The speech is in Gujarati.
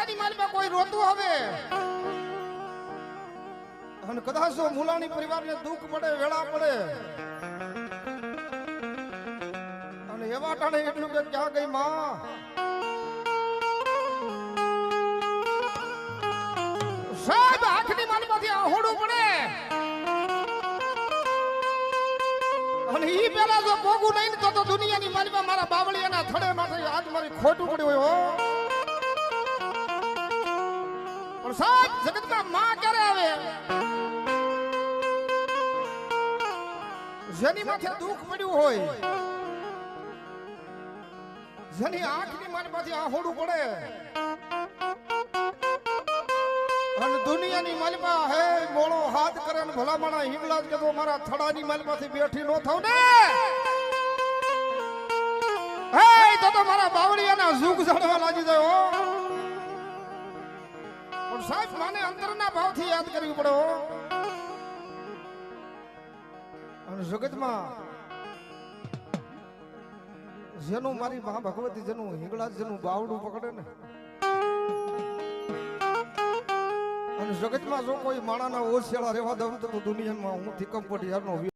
આખીની માલમાં કોઈ રોતું હવે અને કદાચ મુલાણી પરિવારને દુઃખ પડે વેળા પડે અને એવા ટાણે એટલું કે ક્યાં ગઈ માં સાહેબ આખની માલમાંથી આહોડું પડે અને ઈ પેલા જો પોગું નહીં તો દુનિયાની માલમાં મારા બાવળિયાના થડે માટે આજ મારી ખોટું પડ્યું હોય હો પણ સાહેબ જગતમાં માં ક્યારે આવે જેની માથે દુઃખ પડ્યું હોય જેની આંખની માલમાંથી આહોડું પડે અને દુનિયાની માલમાં હે મોળો હાથ કરે ને ભલામણા હિંગળા કે તો મારા થડાની માલમાંથી બેઠી નો થાવ ને હે તો મારા બાવળિયાના ઝૂક ઝાડવા લાગી જાય હો પણ સાહેબ માને અંતરના ભાવથી યાદ કરવી પડે હો અને જગતમાં જેનું મારી મા ભગવતી જેનું હિંગળા જેનું બાવડું પકડે ને અને જગતમાં જો કોઈ માણાના ઓછેડા રહેવા દઉં તો દુનિયામાં હું થી કંપટી યારનો